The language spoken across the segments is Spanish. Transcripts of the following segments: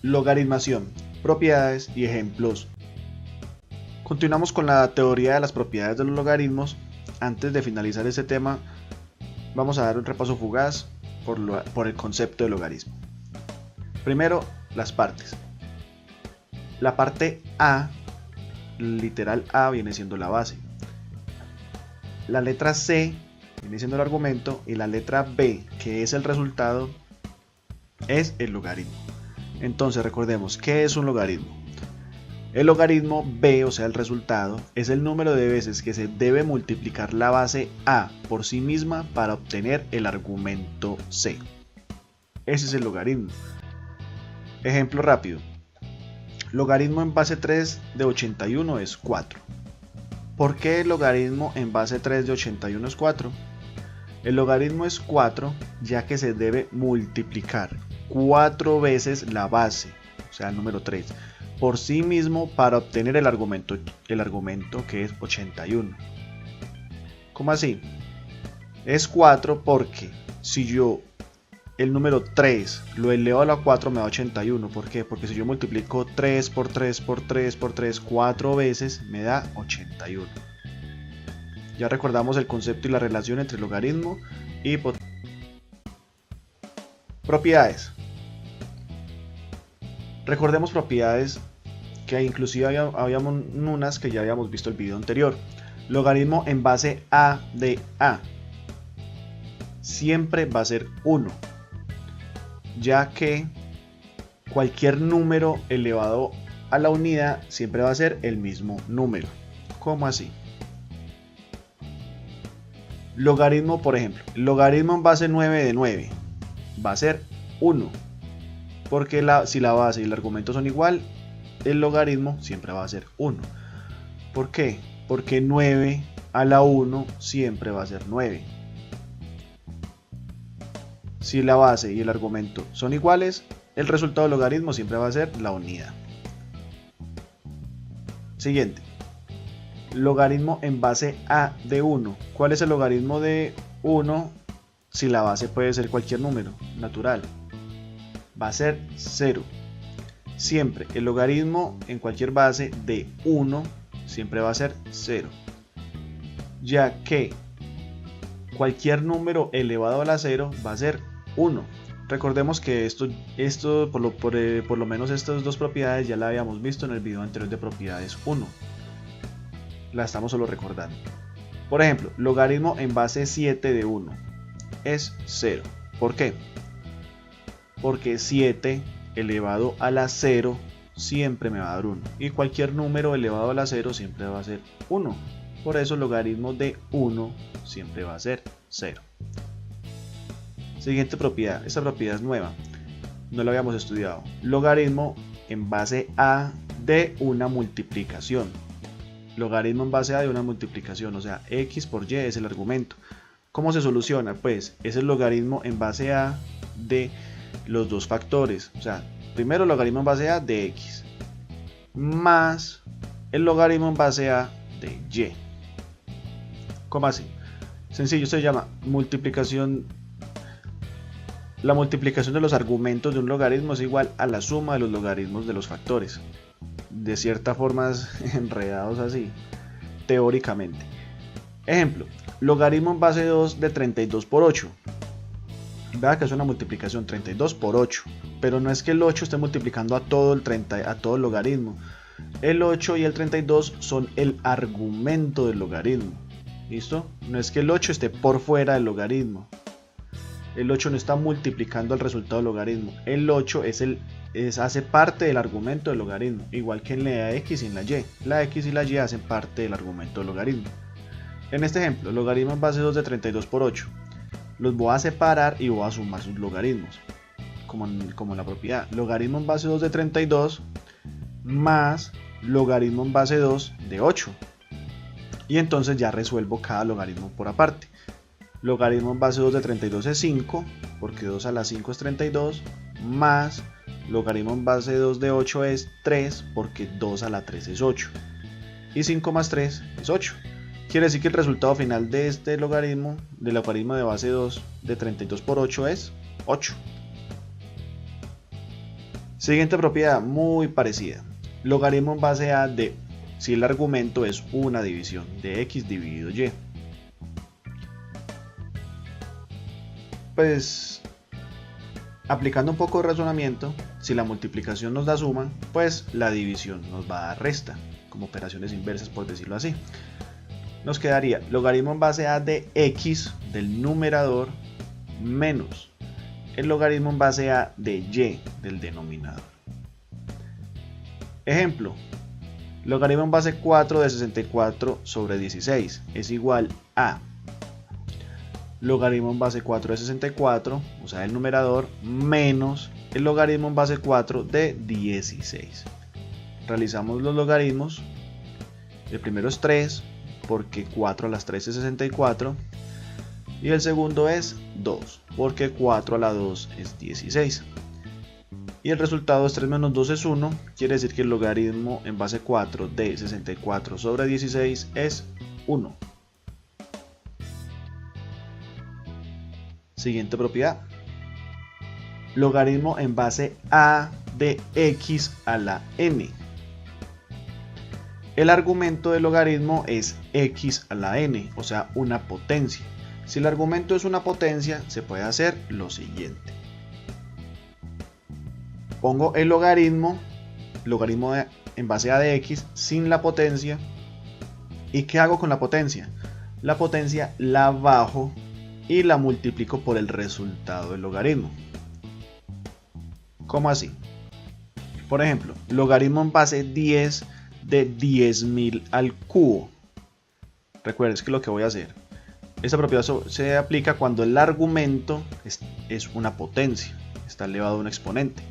Logaritmación, propiedades y ejemplos. Continuamos con la teoría de las propiedades de los logaritmos. Antes de finalizar este tema, vamos a dar un repaso fugaz por el concepto de logaritmo. Primero, las partes. La parte A, literal A, viene siendo la base. La letra C viene siendo el argumento y la letra B, que es el resultado, es el logaritmo. Entonces recordemos, ¿qué es un logaritmo? El logaritmo B, o sea el resultado, es el número de veces que se debe multiplicar la base A por sí misma para obtener el argumento C. Ese es el logaritmo. Ejemplo rápido. Logaritmo en base 3 de 81 es 4. ¿Por qué el logaritmo en base 3 de 81 es 4? El logaritmo es 4 ya que se debe multiplicar 4 veces la base, o sea el número 3, por sí mismo para obtener el argumento que es 81. ¿Cómo así? Es 4 porque si yo el número 3 lo elevo a la 4 me da 81. ¿Por qué? Porque si yo multiplico 3 por 3 por 3 por 3 4 veces me da 81. Ya recordamos el concepto y la relación entre logaritmo y propiedades. Recordemos propiedades que inclusive habíamos unas que ya habíamos visto el video anterior. Logaritmo en base A de A siempre va a ser 1, ya que cualquier número elevado a la unidad siempre va a ser el mismo número. ¿Cómo así? Logaritmo, por ejemplo, logaritmo en base 9 de 9 va a ser 1, porque si la base y el argumento son igual, el logaritmo siempre va a ser 1. ¿Por qué? Porque 9 a la 1 siempre va a ser 9. Si la base y el argumento son iguales, el resultado del logaritmo siempre va a ser la unidad. Siguiente. Logaritmo en base A de 1. ¿Cuál es el logaritmo de 1 si la base puede ser cualquier número natural? Va a ser 0. Siempre el logaritmo en cualquier base de 1 siempre va a ser 0, ya que cualquier número elevado a la 0 va a ser 1. Recordemos que esto por lo menos estas dos propiedades ya la habíamos visto en el video anterior de propiedades 1. La estamos solo recordando. Por ejemplo, logaritmo en base 7 de 1 es 0. ¿Por qué? Porque 7 elevado a la 0 siempre me va a dar 1. Y cualquier número elevado a la 0 siempre va a ser 1. Por eso el logaritmo de 1 siempre va a ser 0. Siguiente propiedad. Esta propiedad es nueva. No la habíamos estudiado. Logaritmo en base A de una multiplicación. Logaritmo en base A de una multiplicación, o sea, x por y es el argumento. ¿Cómo se soluciona? Pues es el logaritmo en base A de los dos factores, o sea, primero el logaritmo en base A de x más el logaritmo en base A de y. ¿Cómo así? Sencillo, se llama multiplicación. La multiplicación de los argumentos de un logaritmo es igual a la suma de los logaritmos de los factores. De cierta forma enredados así, teóricamente. Ejemplo, logaritmo en base 2 de 32 por 8. Vea que es una multiplicación 32 por 8, pero no es que el 8 esté multiplicando a todo el logaritmo. El 8 y el 32 son el argumento del logaritmo. ¿Listo? No es que el 8 esté por fuera del logaritmo. El 8 no está multiplicando el resultado del logaritmo. El 8 hace parte del argumento del logaritmo, igual que en la x y en la y. La x y la y hacen parte del argumento del logaritmo. En este ejemplo, logaritmo en base 2 de 32 por 8. Los voy a separar y voy a sumar sus logaritmos, como en la propiedad. Logaritmo en base 2 de 32 más logaritmo en base 2 de 8. Y entonces ya resuelvo cada logaritmo por aparte. Logaritmo en base 2 de 32 es 5, porque 2 a la 5 es 32, más logaritmo en base 2 de 8 es 3, porque 2 a la 3 es 8. Y 5 más 3 es 8. Quiere decir que el resultado final de este logaritmo, del logaritmo de base 2 de 32 por 8 es 8. Siguiente propiedad muy parecida. Logaritmo en base a de si el argumento es una división de x dividido y. Pues aplicando un poco de razonamiento, si la multiplicación nos da suma, pues la división nos va a dar resta, como operaciones inversas por decirlo así. Nos quedaría logaritmo en base a de x del numerador menos el logaritmo en base a de y del denominador. Ejemplo, logaritmo en base 4 de 64 sobre 16 es igual a logaritmo en base 4 de 64, o sea el numerador, menos el logaritmo en base 4 de 16. Realizamos los logaritmos. El primero es 3, porque 4 a las 3 es 64. Y el segundo es 2, porque 4 a la 2 es 16. Y el resultado es 3 menos 2 es 1, quiere decir que el logaritmo en base 4 de 64 sobre 16 es 1. Siguiente propiedad. Logaritmo en base a de x a la n. El argumento del logaritmo es x a la n, o sea, una potencia. Si el argumento es una potencia, se puede hacer lo siguiente. Pongo el logaritmo en base a de x sin la potencia. ¿Y qué hago con la potencia? La potencia la bajo y la multiplico por el resultado del logaritmo. ¿Cómo así? Por ejemplo, logaritmo en base 10 de 10.000 al cubo. Recuerden que lo que voy a hacer, esta propiedad se aplica cuando el argumento es una potencia, está elevado a un exponente.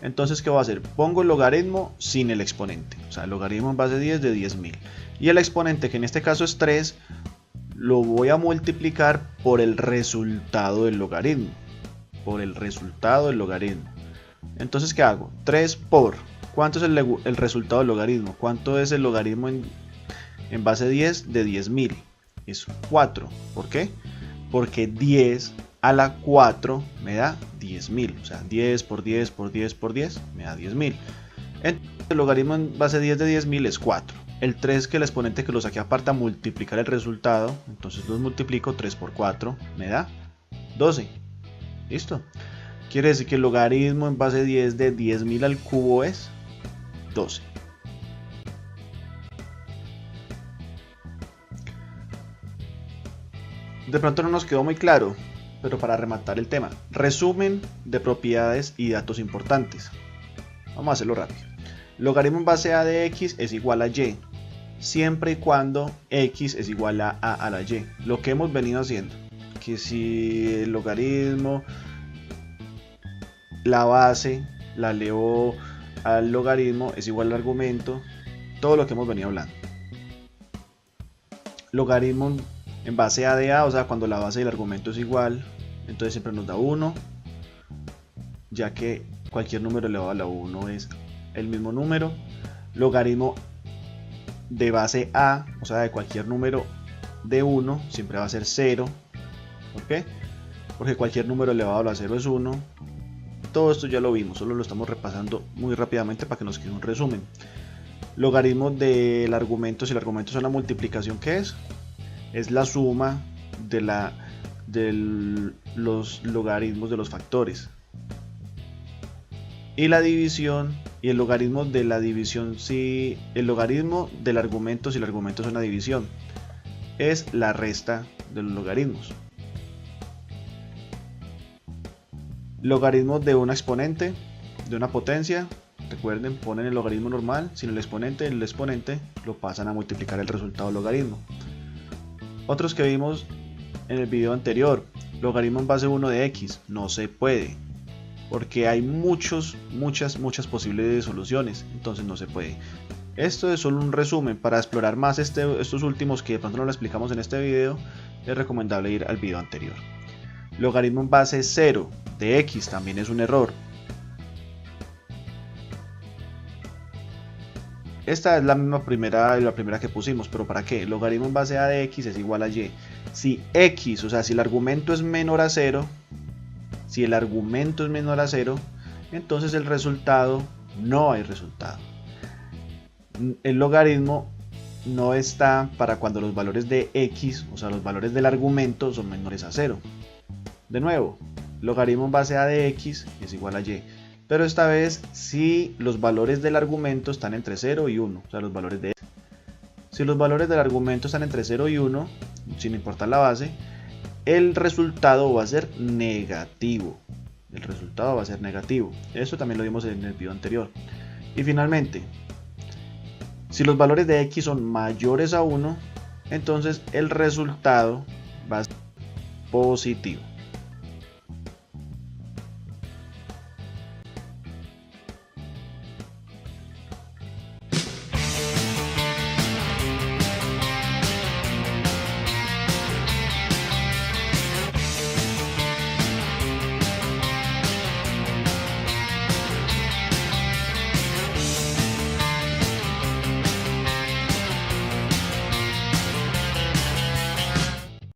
Entonces, ¿qué voy a hacer? Pongo el logaritmo sin el exponente, o sea, el logaritmo en base 10 de 10.000. Y el exponente, que en este caso es 3, lo voy a multiplicar por el resultado del logaritmo. Entonces, ¿qué hago? 3 por, ¿cuánto es el resultado del logaritmo? ¿Cuánto es el logaritmo en base 10 de 10.000? Es 4. ¿Por qué? Porque 10 a la 4 me da 10.000. O sea, 10 por 10 por 10 por 10 me da 10.000. Entonces, el logaritmo en base 10 de 10.000 es 4. El 3, que el exponente que lo saqué aparte a multiplicar el resultado, entonces los multiplico, 3 por 4 me da 12. ¿Listo? Quiere decir que el logaritmo en base 10 de 10.000 al cubo es 12. De pronto no nos quedó muy claro, pero para rematar el tema, resumen de propiedades y datos importantes. Vamos a hacerlo rápido. Logaritmo en base a de x es igual a y, siempre y cuando x es igual a a la y. Lo que hemos venido haciendo, que si el logaritmo, la base la elevó al logaritmo es igual al argumento, todo lo que hemos venido hablando. Logaritmo en base a de a, o sea, cuando la base del argumento es igual, entonces siempre nos da 1, ya que cualquier número elevado a la 1 es el mismo número. Logaritmo de base a, o sea, de cualquier número de 1, siempre va a ser 0. ¿Por qué? Porque cualquier número elevado a la 0 es 1. Todo esto ya lo vimos, solo lo estamos repasando muy rápidamente para que nos quede un resumen. Logaritmo del argumento, si el argumento es una multiplicación, ¿qué es? Es la suma de los logaritmos de los factores. Y la división, y el logaritmo de la división, si el logaritmo del argumento, si el argumento es una división, es la resta de los logaritmos. Logaritmo de un exponente, de una potencia, recuerden, ponen el logaritmo normal sin el exponente lo pasan a multiplicar el resultado del logaritmo. Otros que vimos en el video anterior, logaritmo en base 1 de x, no se puede, porque hay muchas posibles soluciones, entonces no se puede. Esto es solo un resumen. Para explorar más estos últimos que de pronto no lo explicamos en este video, es recomendable ir al video anterior. Logaritmo en base 0 de x también es un error. Esta es la primera que pusimos, pero ¿para qué? Logaritmo en base a de x es igual a y. Si x, o sea, si el argumento es menor a 0, entonces el resultado, no hay resultado. El logaritmo no está para cuando los valores de x, o sea los valores del argumento, son menores a 0. De nuevo, logaritmo en base a de x es igual a y, pero esta vez si los valores del argumento están entre 0 y 1, o sea los valores de x. Si los valores del argumento están entre 0 y 1, sin importar la base, el resultado va a ser negativo. El resultado va a ser negativo. Eso también lo vimos en el video anterior. Y finalmente, si los valores de x son mayores a 1, entonces el resultado va a ser positivo.